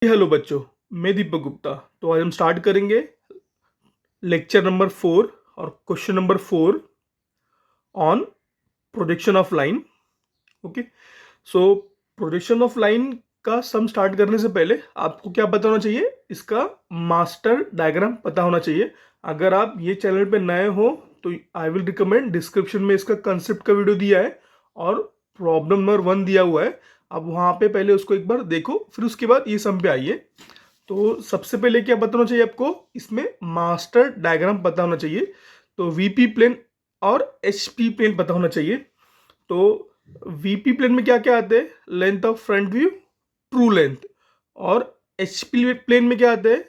Hello बच्चों, मैं दीपक गुप्ता। तो आज हम स्टार्ट करेंगे लेक्चर नंबर 4 और question number 4 on projection of line. Okay, so projection of line का सम स्टार्ट करने से पहले आपको क्या पता होना चाहिए? इसका मास्टर डायग्राम पता होना चाहिए। अगर आप ये चैनल पे नए हो तो आई विल रिकमेंड, डिस्क्रिप्शन में इसका कंसेप्ट का वीडियो दिया है और प्रॉब्लम नंबर 1 दिया हुआ है। अब वहाँ पे पहले उसको एक बार देखो, फिर उसके बाद ये सम पे आइए। तो सबसे पहले क्या पता होना चाहिए आपको? इसमें मास्टर डायग्राम पता होना चाहिए। तो वीपी प्लेन और एचपी प्लेन पता होना चाहिए। तो वीपी प्लेन में क्या क्या आते हैं? Length of front view, true length. और एचपी प्लेन में क्या आते हैं?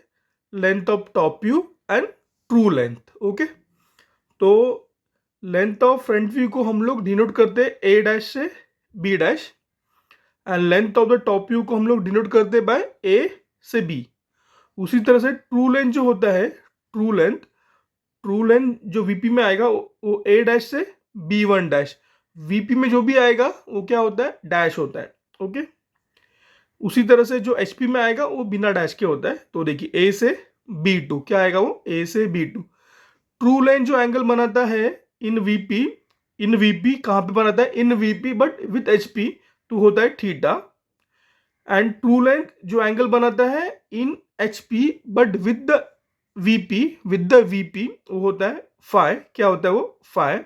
Length of top view and true length. Okay, तो लेंथ ऑफ फ्रंट व्यू को हम लोग डिनोट करते हैं ए डैश से B dash, and length of the top view को हम लोग डिनोट करते हैं बाय ए से बी। उसी तरह से ट्रू लेंथ जो होता है, ट्रू लेंथ जो वीपी में आएगा वो ए डैश से बी वन डैश। वीपी में जो भी आएगा वो क्या होता है? डैश होता है। ओके, उसी तरह से जो एचपी में आएगा वो बिना डैश के होता है। तो देखिए ए से बी टू क्या आएगा? वो ए से बी टू। ट्रू लाइन जो एंगल बनाता है इन वीपी कहाँ पे बनाता है? In VP but with HP, तो होता है थीटा। एंड ट्रू लेंथ जो एंगल बनाता है in HP but with the VP वो होता है फाई। क्या होता है वो? फाई।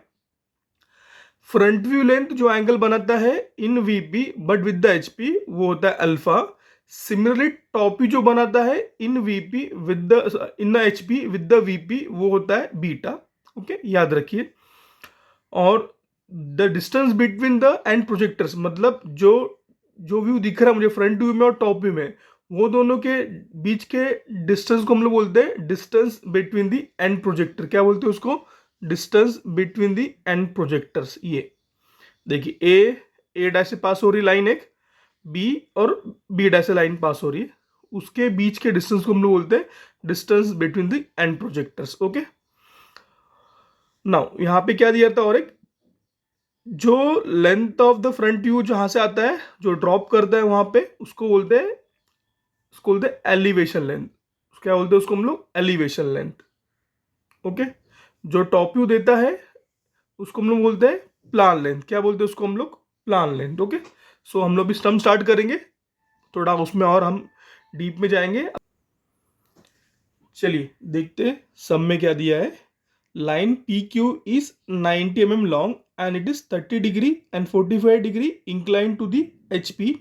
फ्रंट व्यू लेंथ जो एंगल बनाता है in VP but with the HP वो होता है अल्फा। सिमिलरली टॉप व्यू जो बनाता है in VP with the in HP with the VP वो होता है बीटा। ओके, याद रखिए। और the distance between the end projectors, मतलब जो जो व्यू दिख रहा है मुझे फ्रंट व्यू में और टॉप व्यू में, वो दोनों के बीच के डिस्टेंस को हम लोग बोलते हैं distance between the and projector. क्या बोलते हैं उसको? Distance between the and projectors. ये देखिए ए डैश से पास हो रही लाइन एक, बी और बी डैश से लाइन पास हो रही है, उसके बीच के डिस्टेंस को हम लोग बोलते हैं distance between the and projectors. Okay, now यहाँ पे क्या दिया था? और एक जो length of the front view जहां से आता है, जो ड्रॉप करता है वहां पे, उसको बोलते हैं एलिवेशन लेंथ। क्या बोलते हैं उसको हम लोग? Elevation length. ओके, जो टॉप व्यू देता है उसको हम लोग बोलते हैं प्लान लेंथ। क्या बोलते हैं उसको हम लोग? Plan length. ओके, सो हम लोग भी स्टम स्टार्ट करेंगे, थोड़ा उसमें और हम डीप में जाएंगे। चलिए देखते हैं सब में क्या दिया है। Line P Q is 90 mm long and it is 30 degree and 45 degree incline to the H P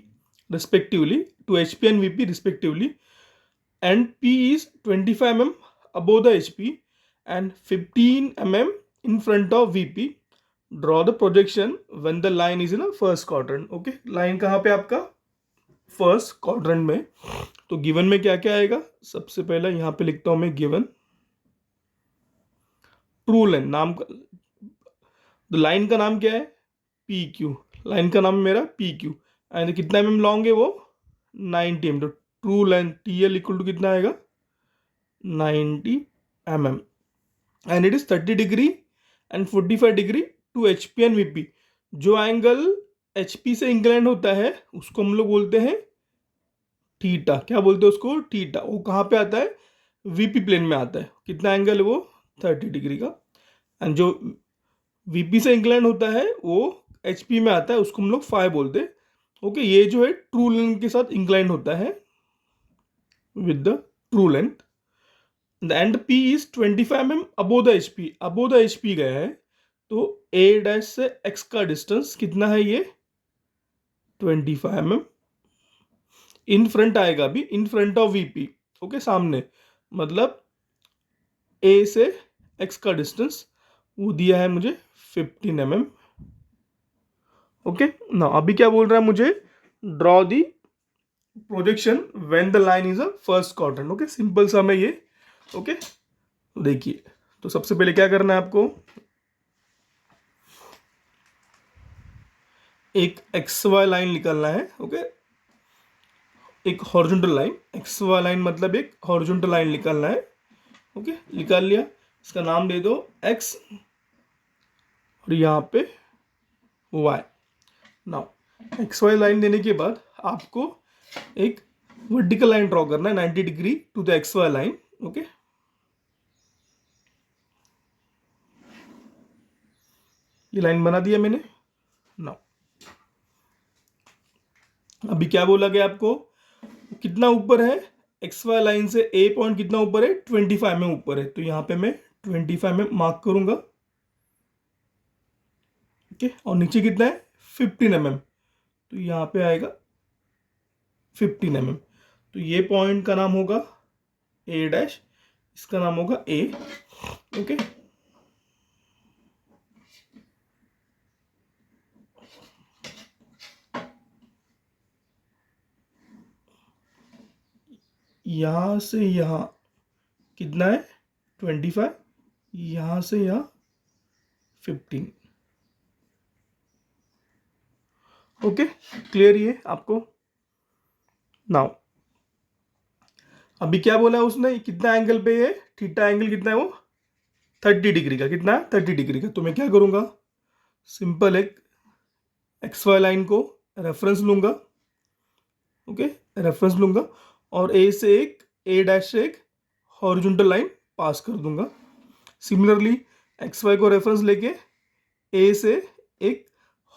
respectively, to HP and VP respectively, and P is 25 mm above the HP and 15 mm in front of VP. Draw the projection when the line is in a first quadrant. Okay, line कहाँ पे आपका? First quadrant में। तो given में क्या क्या आएगा? सबसे पहले यहाँ पे लिखता हूँ मैं गिवन ट्रू लेंथ नाम का। तो लाइन का नाम क्या है? P Q. लाइन का नाम मेरा पी क्यू एंड कितना mm लॉन्ग है वो? 90 mm। तो true length T L equal to कितना आएगा? 90 mm and it is 30 degree and 45 degree to H P and VP. जो एंगल एच पी से इंक्लाइन होता है उसको हम लोग बोलते हैं थीटा। क्या बोलते हैं उसको? थीटा। वो कहाँ पे आता है? वीपी प्लेन में आता है। कितना एंगल है वो? 30 डिग्री का। एंड जो वीपी से इंक्लाइन होता है वो एचपी में आता है, उसको हम लोग फाई बोलते हैं। ओके, ये जो है ट्रू लेंथ के साथ इंक्लाइन होता है with the true length. And P is 25 mm above the HP. Above the HP गया है तो ए डैश से एक्स का डिस्टेंस कितना है? ये 25 mm। इन फ्रंट आएगा अभी, in front of VP. Okay, सामने, मतलब ए से एक्स का डिस्टेंस वो दिया है मुझे 15 mm। ओके, ना अभी क्या बोल रहा है मुझे? Draw the projection when the line is a first quadrant. Okay, simple सा मैं ये। ओके, देखिए, तो सबसे पहले क्या करना है आपको? एक एक्स वाई लाइन निकालना है। ओके, एक horizontal line, X Y line मतलब एक हॉरिजॉन्टल लाइन निकालना है। ओके, निकाल लिया। इसका नाम दे दो एक्स और यहाँ पे Y. Now X Y line देने के बाद आपको एक वर्टिकल लाइन ड्रॉ करना है 90 degree to the X Y line. Okay, ये लाइन बना दिया मैंने। नाउ अभी क्या बोला गया आपको, कितना ऊपर है एक्स वाई लाइन से, ए पॉइंट कितना ऊपर है, 25 में ऊपर है, तो यहाँ पे मैं 25 में मार्क करूंगा। ओके, और नीचे कितना है 15 mm, तो यहाँ पे आएगा 15 mm। तो ये पॉइंट का नाम होगा ए डैश, इसका नाम होगा ए। ओके, यहां से यहां कितना है 25, यहां से यहां 15। ओके, क्लियर ये आपको। नाउ अभी क्या बोला उसने, कितना एंगल पे है, थीटा एंगल कितना है वो 30 डिग्री का, कितना है 30 डिग्री का। तो मैं क्या करूंगा, सिंपल एक एक्स वाई लाइन को रेफरेंस लूंगा। ओके, रेफरेंस लूंगा और ए से एक, ए डैश से एक हॉरिजॉन्टल लाइन पास कर दूंगा। सिमिलरली एक्स वाई को रेफरेंस लेके ए से एक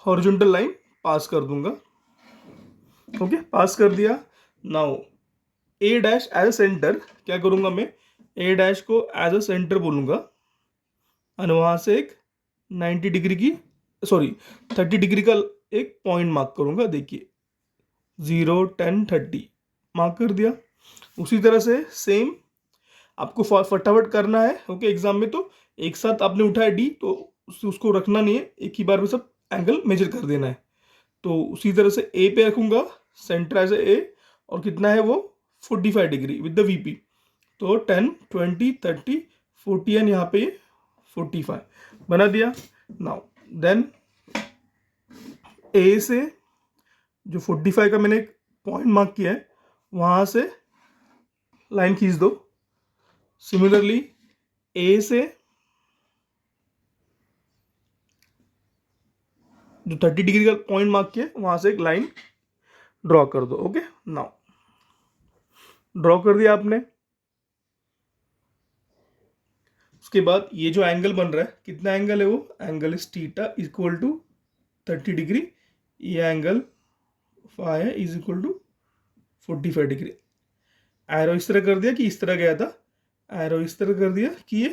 हॉरिजॉन्टल लाइन पास कर दूंगा। ओके, पास कर दिया। Now A dash as a centre क्या करूंगा मैं, ए डैश को एज अ सेंटर बोलूंगा और वहां से एक 90 डिग्री की, सॉरी 30 डिग्री का एक पॉइंट मार्क करूंगा। देखिए 0, 10, 30 मार्क कर दिया। उसी तरह से सेम आपको फटाफट करना है। ओके, एग्जाम में तो एक साथ आपने उठाया डी, तो उसको रखना नहीं है, एक ही बार में सब एंगल मेजर कर देना है। तो उसी तरह से ए पे रखूंगा सेंटर एज ए, और कितना है वो 45 डिग्री विद द वीपी। तो 10, 20, 30, 40 एंड यहाँ पे 45 बना दिया। नाउ देन ए से जो 45 का मैंने पॉइंट मार्क किया है वहां से लाइन खींच दो। सिमिलरली ए से जो 30 डिग्री का पॉइंट मार्क किया वहां से एक लाइन ड्रॉ कर दो। ओके, नाउ ड्रॉ कर दिया आपने। उसके बाद ये जो एंगल बन रहा है, कितना एंगल है वो, angle is theta equal to 30 degree. ये एंगल फाई है is equal to 45 degree. Arrow इस तरह कर दिया कि इस तरह गया था, एरो इस तरह कर दिया कि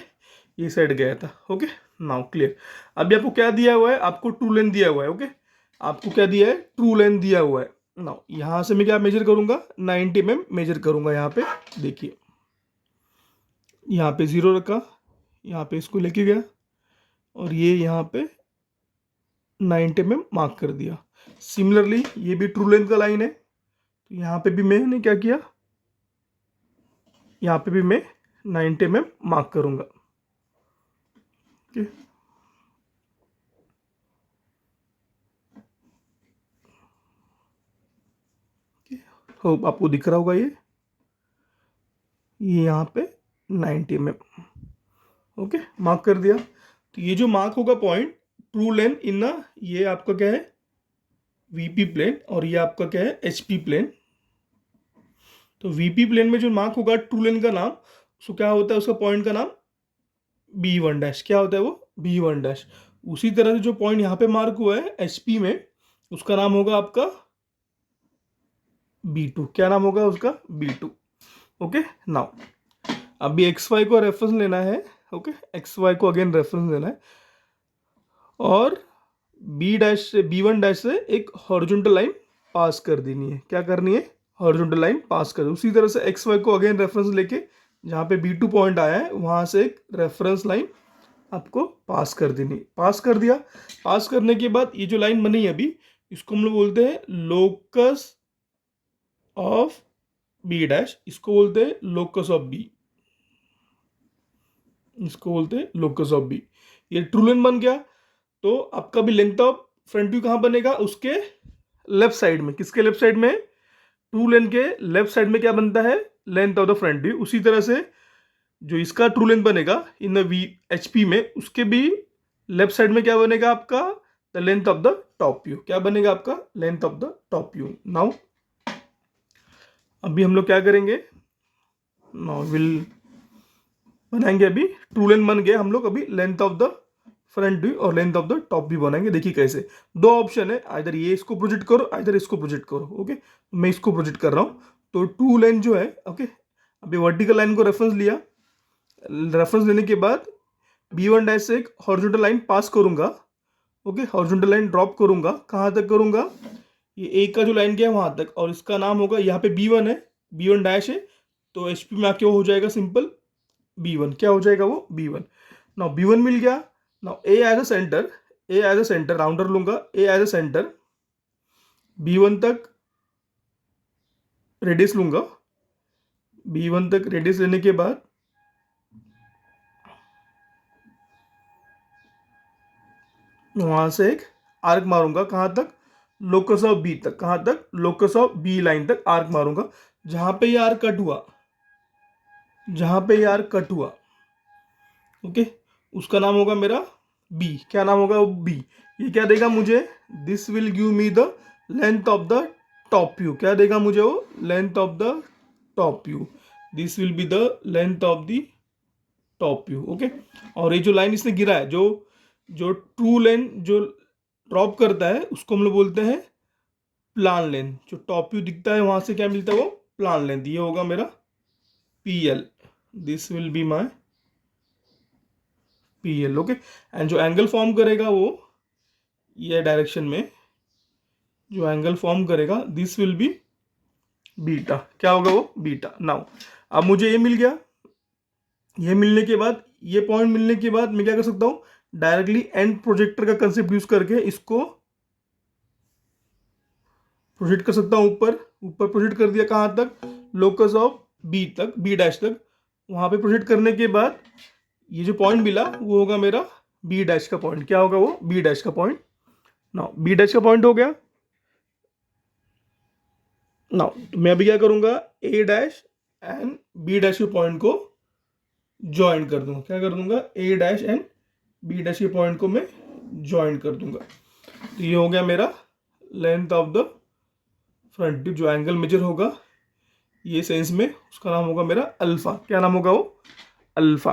ये साइड गया था। Okay, now clear. अभी आपको क्या दिया हुआ है, आपको ट्रू लेंथ दिया हुआ है। ओके, आपको क्या दिया है, ट्रू लेंथ दिया हुआ है। नाउ यहां से मैं क्या मेजर करूंगा, 90 mm मेजर करूंगा। यहाँ पे देखिए, यहाँ पे 0 रखा, यहाँ पे इसको लेके गया और ये यहाँ पे 90 mm मार्क कर दिया। सिमिलरली ये भी ट्रू लेंथ का लाइन है, तो यहाँ पे भी मैंने क्या किया, यहाँ पे भी मैं 90 mm मार्क करूंगा। होप आपको दिख रहा होगा ये यहाँ पे 90 mm। ओके, मार्क कर दिया। तो ये जो मार्क होगा पॉइंट ट्रू लेंथ इन ना, ये आपका क्या है वीपी प्लेन और ये आपका क्या है एचपी प्लेन। तो वीपी प्लेन में जो मार्क होगा ट्रू लेंथ का नाम, उसको क्या होता है, उसका पॉइंट का नाम B1 डैश, क्या होता है वो B1 डैश। उसी तरह से जो पॉइंट यहाँ पे मार्क हुआ है एचपी में, उसका नाम होगा आपका B2। क्या नाम होगा उसका, B2। ओके, नाउ अभी एक्स वाई को रेफरेंस लेना है। ओके, एक्स वाई को अगेन रेफरेंस लेना है और बी डैश से B1 डैश से एक हॉरिजॉन्टल लाइन पास कर देनी है। क्या करनी है, हॉरिजॉन्टल लाइन पास कर। उसी तरह से एक्स वाई को अगेन रेफरेंस लेके जहाँ पे B2 पॉइंट आया है वहां से एक रेफरेंस लाइन आपको पास कर देनी। पास कर दिया। पास करने के बाद ये जो लाइन बनी है अभी, इसको हम लोग बोलते हैं लोकस ऑफ बी डैश, इसको बोलते हैं लोकस ऑफ बी, इसको बोलते हैं लोकस ऑफ बी। ये ट्रू लेंथ बन गया। तो आपका भी लेंथ ऑफ फ्रंट व्यू कहाँ बनेगा, उसके लेफ्ट साइड में। किसके लेफ्ट साइड में, ट्रू लेंथ के लेफ्ट साइड में क्या बनता है, length of the front view. उसी तरह से जो इसका ट्रू लेंथ बनेगा इन द वी एचपी में, उसके भी लेफ्ट साइड में क्या बनेगा आपका, the length of the top view. क्या बनेगा आपका, length of the top view. Now अभी हम लोग क्या करेंगे, नो विल बनाएंगे अभी ट्रू लेंथ बन गया, हम लोग अभी length of the front view और length of the top view बनाएंगे। देखिए कैसे, दो ऑप्शन है, आइदर ये इसको प्रोजेक्ट करो, आइदर इसको प्रोजेक्ट करो। ओके, मैं इसको प्रोजेक्ट कर रहा हूँ। तो ट्रू लेंथ जो है, ओके, अभी वर्टिकल लाइन को रेफरेंस लिया, रेफरेंस लेने के बाद B1 डैश से एक हॉरिजॉन्टल लाइन पास करूंगा। ओके, हॉरिजॉन्टल लाइन ड्रॉप करूंगा, कहाँ तक करूंगा, ये एक का जो लाइन गया है वहां तक, और इसका नाम होगा, यहाँ पे B1 है, B1 डैश है, तो HP में आके वो हो जाएगा सिंपल B1, क्या हो जाएगा वो B1। नाउ B1 मिल गया। Now A as a centre, A as a centre rounder लूंगा, A as a centre, B1 तक रेडियस लूंगा, B1 तक रेडियस लेने के बाद वहां से एक आर्क मारूंगा, कहां तक, लोकस ऑफ बी तक, कहां तक, लोकस ऑफ बी लाइन तक आर्क मारूंगा। जहां पे ये आर्क कट हुआ, जहां पे ये आर्क कट हुआ, ओके, उसका नाम होगा मेरा बी। क्या नाम होगा, बी। ये क्या देगा मुझे, this will give me the length of the top view. क्या देगा मुझे वो, length of the top view. This will be the length of the top view. Okay, और ये जो लाइन इसने गिरा है, जो जो ट्रू लेंथ जो ड्रॉप करता है, उसको हम लोग बोलते हैं प्लान लेंथ। जो टॉप व्यू दिखता है वहां से क्या मिलता है, वो प्लान लेंथ। ये होगा मेरा PL, this will be my PL। Okay, and जो एंगल फॉर्म करेगा वो ये डायरेक्शन में जो एंगल फॉर्म करेगा, दिस विल बी बीटा। क्या होगा वो, बीटा। नाउ अब मुझे ये मिल गया, ये मिलने के बाद, ये पॉइंट मिलने के बाद मैं क्या कर सकता हूं, डायरेक्टली एंड प्रोजेक्टर का कंसेप्ट यूज करके इसको प्रोजेक्ट कर सकता हूं ऊपर। ऊपर प्रोजेक्ट कर दिया, कहां तक, लोकस ऑफ बी तक, बी डैश तक। वहां पे प्रोजेक्ट करने के बाद ये जो पॉइंट मिला वो होगा मेरा बी डैश का पॉइंट। क्या होगा वो, बी डैश का पॉइंट। नाउ बी डैश का पॉइंट हो गया। नाउ तो मैं अभी क्या करूंगा, ए डैश एंड बी डैश के पॉइंट को ज्वाइन कर दूंगा। क्या कर दूंगा, ए डैश एंड बी डैश के पॉइंट को मैं ज्वाइन कर दूंगा। तो ये हो गया मेरा length of the front view. जो एंगल मेजर होगा ये सेंस में, उसका नाम होगा मेरा अल्फा। क्या नाम होगा वो, अल्फा।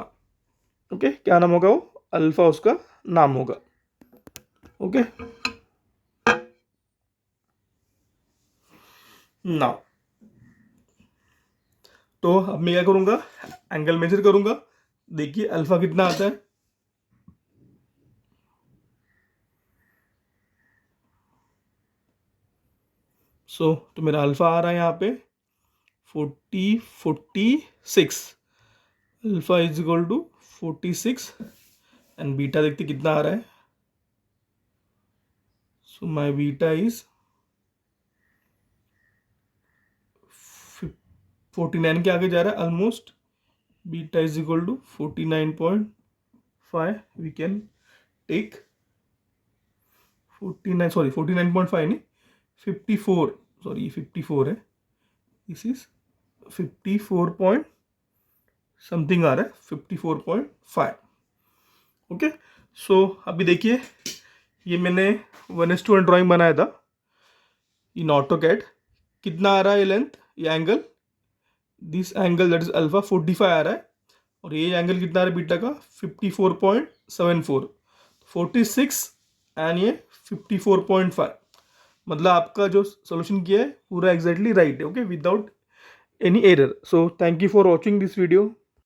ओके, क्या नाम होगा वो, अल्फा उसका नाम होगा। ओके, नाउ तो अब मैं क्या करूंगा, एंगल मेजर करूंगा। देखिए अल्फा कितना आता है, तो मेरा अल्फा आ रहा है यहाँ पे 46। Alpha is equal to 46 and beta देखते कितना आ रहा है। सो माई बीटा इज 49 के आगे जा रहा है almost. Beta is equal to 49.5। We can take 49, sorry 49.5 नहीं, 54, सॉरी 54 है, दिस इज 54 पॉइंट समथिंग आ रहा है, 54.5। ओके, सो अभी देखिए ये मैंने 1:1 ड्राइंग बनाया था इन ऑटोकैड। कितना आ रहा है ये लेंथ, ये angle, this angle that is alpha 45 आ रहा है, और ये एंगल कितना आ रहा है बीटा का 54.74, 46 एंड ये 54.5। मतलब आपका जो सोल्यूशन किया है पूरा एग्जैक्टली राइट है। Okay, without any error. So thank you for watching this video.